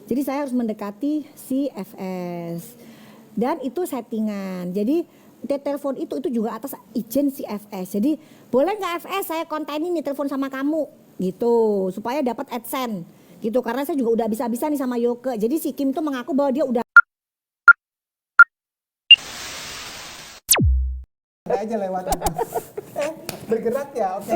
Jadi saya harus mendekati si FS. Dan itu settingan. Jadi telepon itu juga atas izin si FS. Jadi boleh nggak FS saya kontenin nih telepon sama kamu gitu supaya dapat AdSense gitu. Karena saya juga udah bisa-bisa nih sama Yoke. Jadi si Kim tuh mengaku bahwa dia udah ada aja lewat. Bergerak ya, oke.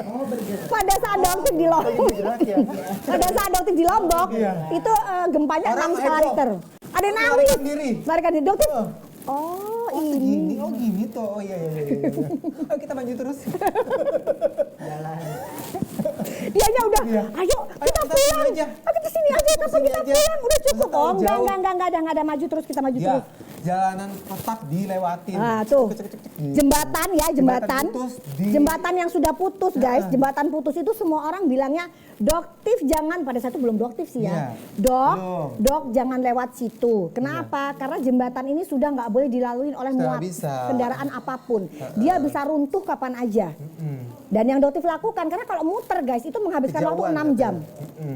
Oh bergerak. pada saat dokter di Lombok. Bergerak ya. Pada saat dokter di Lombok itu gempanya Orang 6 skala heboh. Richter. Ada yang nangis. Melarikan diri. Melarikan diri. Dokter. Oh, Oh, segini, ini. oh gini tuh. Oh iya. Ayo kita maju terus. Jalan. Dianya udah, Iya. ayo kita kita pulang. sini aja. Ayo kita sini aja, kapan Sini kita aja. pulang? Udah cukup. Masa Oh jauh. enggak ada maju terus, kita maju Ya, terus. jalanan petak dilewatin. Ah tuh, Cek, gitu. jembatan ya, jembatan. putus di- Jembatan yang sudah putus guys, jembatan putus itu semua orang bilangnya doktif jangan, pada saat itu belum doktif sih ya. Iya, Dok jangan lewat situ. Kenapa? Karena jembatan ini sudah nggak boleh dilalui oleh Sudah muat nggak bisa. kendaraan apapun. Dia bisa runtuh kapan aja. Dan yang doktif lakukan, karena kalau muter guys itu menghabiskan waktu Kejauhan 6 jam.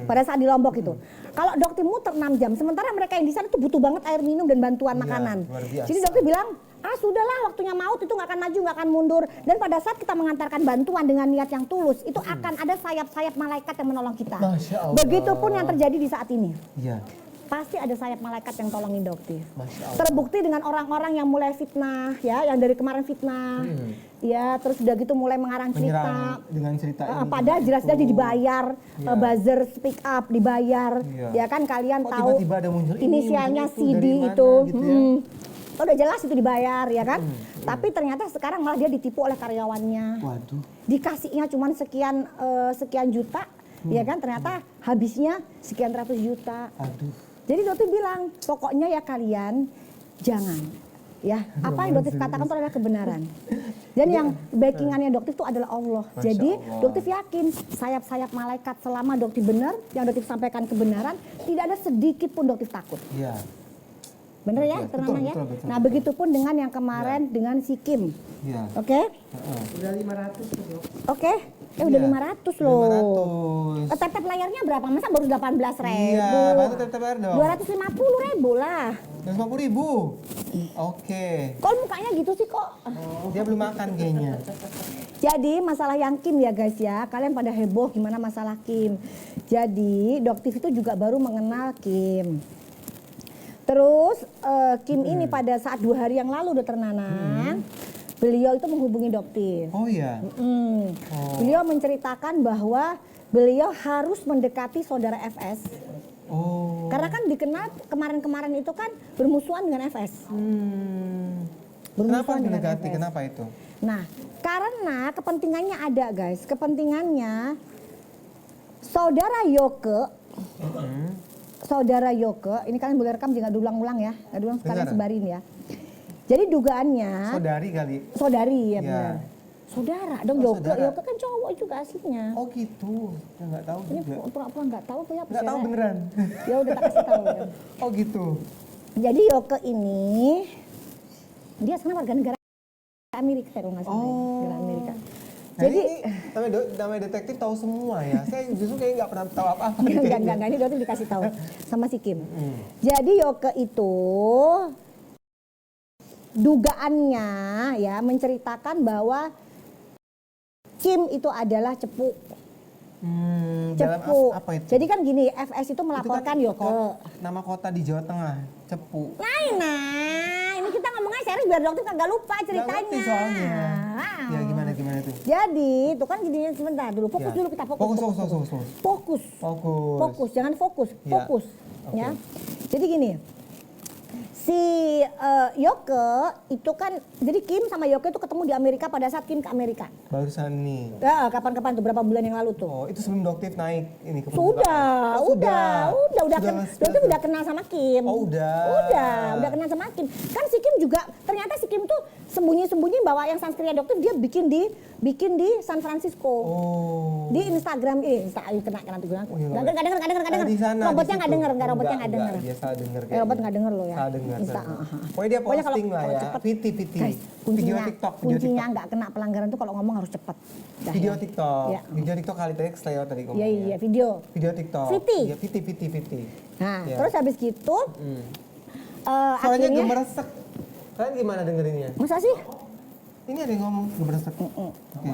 Pada saat di Lombok itu. Kalau dokter muter 6 jam, sementara mereka yang di sana tuh butuh banget air minum dan bantuan Iya, makanan. luar biasa. Jadi dokter bilang, sudahlah waktunya maut itu nggak akan maju, nggak akan mundur. Dan pada saat kita mengantarkan bantuan dengan niat yang tulus, itu akan ada sayap-sayap malaikat yang menolong kita. Masya Allah. Begitupun yang terjadi di saat ini. Iya. Pasti ada sayap malaikat yang tolongin dokter. Masya Allah. Terbukti dengan orang-orang yang mulai fitnah, ya, yang dari kemarin fitnah, ya, terus udah gitu mulai mengarang cerita. Menyerang dengan cerita ini. Padahal jelas-jelas dibayar, buzzer speak up dibayar, Iya. ya kan kalian Kok tahu tiba-tiba ada muncul ini, inisialnya muncul itu, CD dari mana itu, gitu ya? udah jelas itu dibayar, ya kan? Tapi ternyata sekarang malah dia ditipu oleh karyawannya, Waduh. dikasihnya cuma sekian juta, ya kan? Ternyata habisnya sekian ratus juta. Aduh. Jadi dokter bilang, pokoknya ya kalian jangan. Ya, apa yang dokter katakan itu adalah kebenaran. Dan yang backingannya dokter itu adalah Allah. Masya Jadi Allah. dokter yakin sayap-sayap malaikat selama dokter benar, yang dokter sampaikan kebenaran, tidak ada sedikit pun dokter takut. Iya. Bener ya, Betul, Ternama ya? betul. Nah begitupun dengan yang kemarin dengan si Kim. Iya. Oke? Heeh. Udah 500 tuh dok. Oke? Udah Iya. 500 loh. 500. Tap layarnya berapa? Masa baru 18.000? Iya, baru tetap dong. 250.000 lah. 250.000. Oke. Kok mukanya gitu sih kok? Dia belum makan kayaknya. Jadi masalah yang Kim ya guys ya, kalian pada heboh gimana masalah Kim. Jadi Doktif itu juga baru mengenal Kim. Terus Kim ini pada saat 2 hari yang lalu Dokter Nanang, beliau itu menghubungi Doktif. Oh iya. Beliau menceritakan bahwa beliau harus mendekati saudara FS. Oh. Karena kan dikenal kemarin-kemarin itu kan bermusuhan dengan FS. Kenapa Bermusuhan dengan mendekati? FS. Kenapa itu? Nah, karena kepentingannya ada guys. Kepentingannya saudara Yoke, saudara Yoke, ini kalian boleh rekam jangan diulang-ulang ya. Nggak diulang sekalian Dengar. sebarin ya. Jadi dugaannya, Saudari kali. saudari ya Ya. benar. Saudara dong Oh, Yoke, saudara. Yoke kan cowok juga aslinya. Oh gitu. Ya nggak tahu Ini juga. pura-pura nggak tahu apa ya? Nggak tahu beneran. Ya udah tak kasih tahu. Ya. Oh gitu. Jadi Yoke ini dia sekarang warga negara Amerika kalau nggak salah, ya, negara Amerika. Nah, Jadi ini namanya detektif tahu semua ya. Saya justru kayak nggak pernah tahu apa-apa. enggak, ini dokter dikasih tahu sama si Kim. Jadi Yoke itu dugaannya ya menceritakan bahwa Kim itu adalah cepu. Dalam Cepu. apa itu? Jadi kan gini, FS itu melaporkan Itu Yoke. nama kota di Jawa Tengah, Cepu. Nah, ini kita ngomongnya serius biar dokter kagak lupa Nggak ceritanya. ngerti soalnya. Wow. Ya gimana tuh? Jadi, itu kan gininya sebentar dulu. Fokus Ya. dulu kita fokus. Fokus. Fokus, jangan fokus, Ya. fokus. Oke. Ya. Jadi gini, si Yoke itu kan, jadi Kim sama Yoke itu ketemu di Amerika pada saat Kim ke Amerika. Barusan nih. Ya, kapan-kapan tuh, berapa bulan yang lalu tuh. Oh, itu sebelum Doktif naik ini ke Sudah, permukaan. Oh, udah Doktif udah kenal sama Kim. Oh, udah. Udah kenal sama Kim. Kan si Kim juga ternyata si Kim tuh sembunyi-sembunyi bawa yang sunscreen Doktif dia bikin di San Francisco. Oh. Di Instagram kena tuh bilang. Oh, iya, Enggak denger. Di sana, Robotnya di enggak situ. denger, robotnya enggak denger. Dia salah denger Robot enggak denger loh ya. Salah denger. Insta, Pokoknya dia Pokoknya posting lah kalau ya. cepet, Piti. Guys, Video TikTok. kuncinya nggak kena pelanggaran tuh kalau ngomong harus cepet. Dah Video ya. TikTok. Iya. Video TikTok kali tadi kelewat tadi ngomongnya. Iya, video. Video TikTok. Viti. Iya, Viti. Nah, Iya. terus habis gitu Suaranya akhirnya gemeresek. Kalian gimana dengerinnya? masa sih? Ini ada yang ngomong gemeresek. Oke.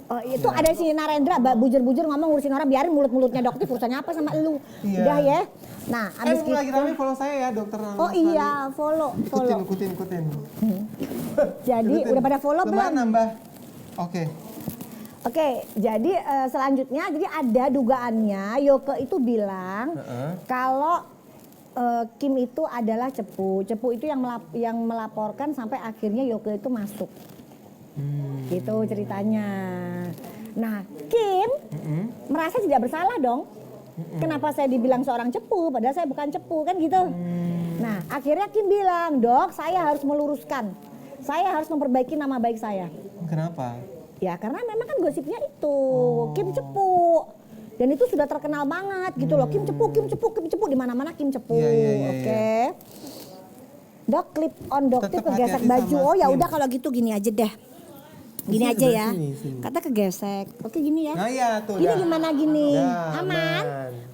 Oh, itu ada si Narendra bujur-bujur ngomong ngurusin orang, biarin mulut-mulutnya Doktif, urusannya apa sama lu. Iya. Udah ya. Nah, habis gitu. lagi rame follow saya ya, Dokter Nana. Oh iya, follow. Ikutin. Jadi Ikutin. udah pada follow Lumayan belum? nambah. Oke. Oke, jadi selanjutnya jadi ada dugaannya Yoke itu bilang kalau Kim itu adalah cepu. Cepu itu yang melaporkan sampai akhirnya Yoke itu masuk. Gitu ceritanya. Nah, Kim merasa tidak bersalah dong. Kenapa saya dibilang seorang cepu padahal saya bukan cepu kan gitu. Nah, akhirnya Kim bilang, "Dok, saya harus meluruskan. Saya harus memperbaiki nama baik saya." Kenapa? Ya karena memang kan gosipnya itu Kim cepu dan itu sudah terkenal banget gitu loh. Kim cepu di mana-mana Kim cepu. Iya. Oke. Dok, clip on Doktif Tetap kegesek hati-hati baju. sama Oh ya Kim. udah kalau gitu gini aja deh. Gini Sini, aja ya. sini. Kata kegesek. Oke gini ya. Nah ya tuh. Gini dah. gimana gini? Dah, Aman?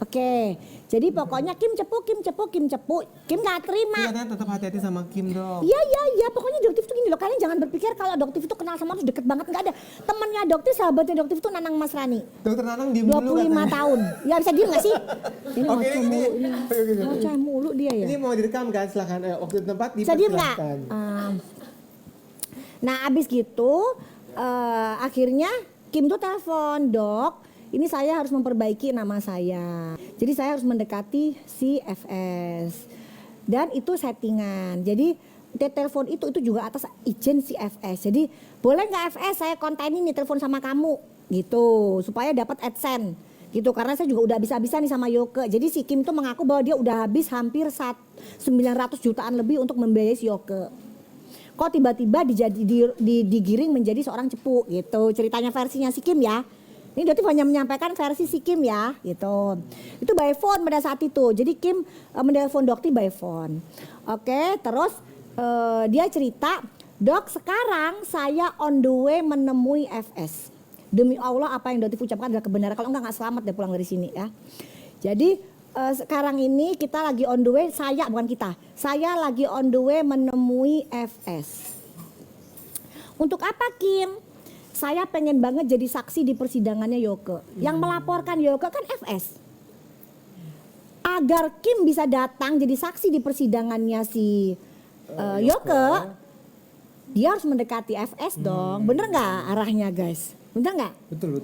Oke. Jadi pokoknya Kim cepu. Kim gak terima. Iya, katanya tetap hati-hati sama Kim, Dok. Iya. Pokoknya Doktif tuh gini loh. Kalian jangan berpikir kalau Doktif itu kenal sama terus deket banget. Nggak ada. Temennya Doktif, sahabatnya Doktif itu Nanang Masrani. Dokter Nanang diem 25 dulu katanya. tahun. Ya bisa diem gak sih? Ini Oke, ngoceh ini. mulu. Ini Oke. ngoceh mulu dia ya. Ini mau direkam kan? Silahkan. Waktu di tempat Bisa diem gak? dipersilahkan. Nah abis gitu akhirnya Kim tuh telepon, "Dok, ini saya harus memperbaiki nama saya. Jadi saya harus mendekati si FS." Dan itu settingan. Jadi telepon itu juga atas izin si FS. Jadi boleh nggak FS saya kontenin nih telepon sama kamu gitu supaya dapat AdSense gitu karena saya juga udah habis-habisan nih sama Yoke. Jadi si Kim tuh mengaku bahwa dia udah habis hampir 900 jutaan lebih untuk membiayai si Yoke. Kok tiba-tiba digiring menjadi seorang cepu gitu. Ceritanya versinya si Kim ya. Ini Doktif hanya menyampaikan versi si Kim ya gitu. Itu by phone pada saat itu. Jadi Kim menelpon Doktif by phone. Oke, terus dia cerita, "Dok, sekarang saya on the way menemui FS. Demi Allah apa yang Doktif ucapkan adalah kebenaran. Kalau enggak selamat deh pulang dari sini ya." Jadi sekarang ini kita lagi on the way, saya lagi on the way menemui FS. Untuk apa Kim? Saya pengen banget jadi saksi di persidangannya Yoke. Yang melaporkan Yoke kan FS. Agar Kim bisa datang jadi saksi di persidangannya si Yoke, dia harus mendekati FS dong. Bener nggak arahnya guys? Bener nggak? Betul.